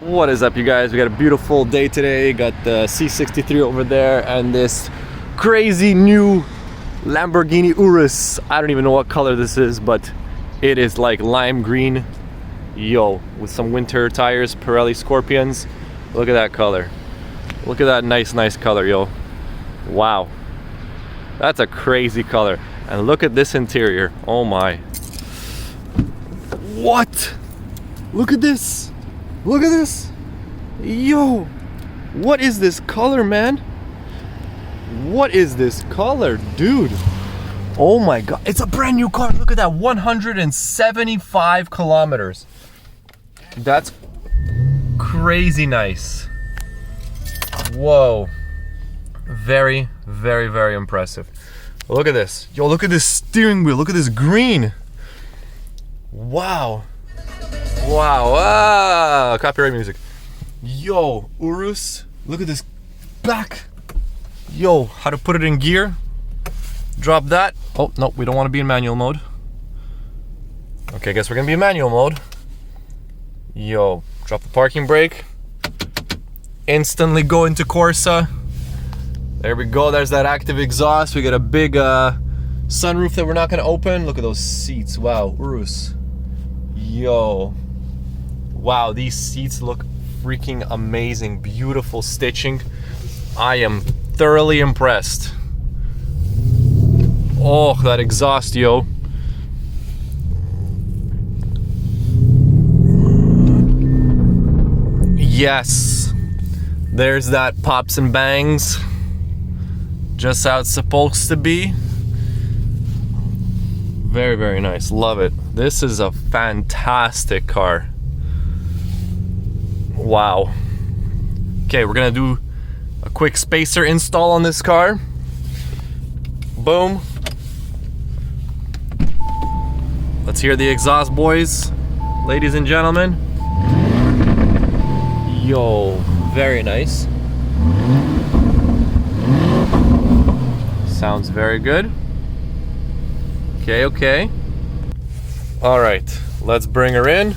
What is up, you guys? We got a beautiful day today. Got the C63 over there and this crazy new Lamborghini Urus. I don't even know what color this is, but it is like lime green. Yo, with some winter tires, Pirelli Scorpions. Look at that color. Look at that nice color, yo. Wow. That's a crazy color. And look at this interior. Oh my. What? Look at this. Look at this. Yo. What is this color, man? What is this color, dude? Oh my god. It's a brand new car. Look at that. 175 kilometers. That's crazy nice. Whoa. Very impressive. Look at this. Yo, look at this steering wheel. Look at this green. Wow. Wow. Ah, copyright music. Yo, Urus. Look at this back. Yo, how to put it in gear. Drop that. Oh, no, we don't want to be in manual mode. Okay, I guess we're going to be in manual mode. Yo, drop the parking brake. Instantly go into Corsa. There we go. There's that active exhaust. We got a big sunroof that we're not going to open. Look at those seats. Wow, Urus. Yo. Wow, these seats look freaking amazing. Beautiful stitching. I am thoroughly impressed. Oh, that exhaust, yo. Yes. There's that pops and bangs. Just how it's supposed to be. Very nice. Love it. This is a fantastic car. Wow. Okay, we're gonna do a quick spacer install on this car. Boom. Let's hear the exhaust, boys, ladies and gentlemen. Yo, very nice. Sounds very good. Okay. All right, let's bring her in.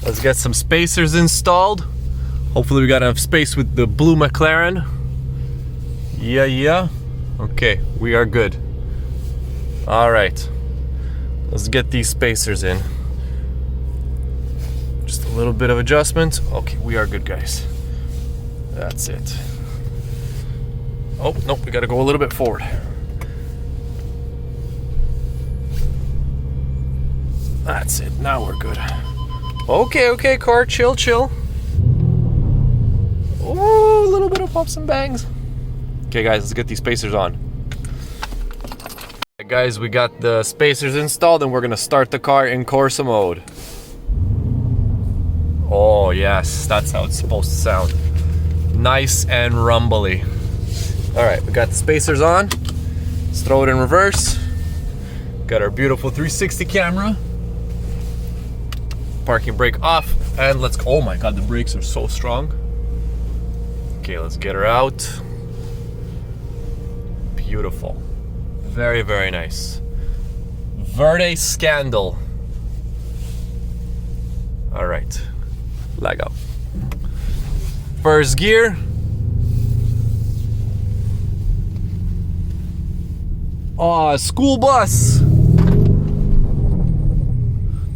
Let's get some spacers installed. Hopefully we got enough space with the blue McLaren. Yeah. Okay, we are good. All right, let's get these spacers in. Just a little bit of adjustment. Okay, we are good, guys. That's it. Oh, nope, we gotta go a little bit forward. That's it, now we're good. Okay, car, chill. Oh, a little bit of pops and bangs. Okay, guys, let's get these spacers on. Okay, guys, we got the spacers installed and we're gonna start the car in Corsa mode. Oh, yes, that's how it's supposed to sound. Nice and rumbly. All right, we got the spacers on. Let's throw it in reverse. Got our beautiful 360 camera. Parking brake off, and let's go. Oh my god, the brakes are so strong. Okay, let's get her out. Beautiful. Very nice. Verde Scandal. All right, leg up. First gear. Oh, school bus.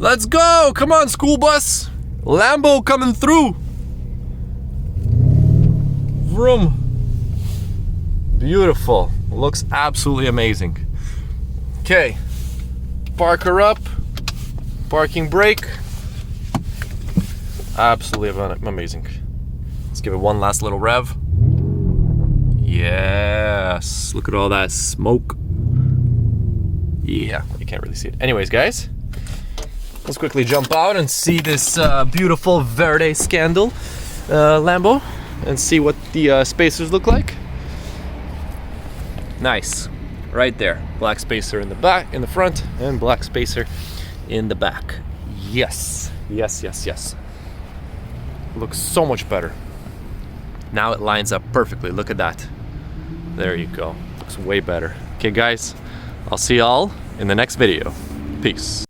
Let's go! Come on, school bus! Lambo coming through! Vroom! Beautiful. Looks absolutely amazing. Okay. Park her up. Parking brake. Absolutely amazing. Let's give it one last little rev. Yes! Look at all that smoke. Yeah, you can't really see it. Anyways, guys. Let's quickly jump out and see this beautiful Verde Scandal Lambo and see what the spacers look like. Nice. Right there. Black spacer in the back, in the front, and black spacer in the back. Yes. Looks so much better. Now it lines up perfectly. Look at that. There you go. Looks way better. Okay, guys. I'll see y'all in the next video. Peace.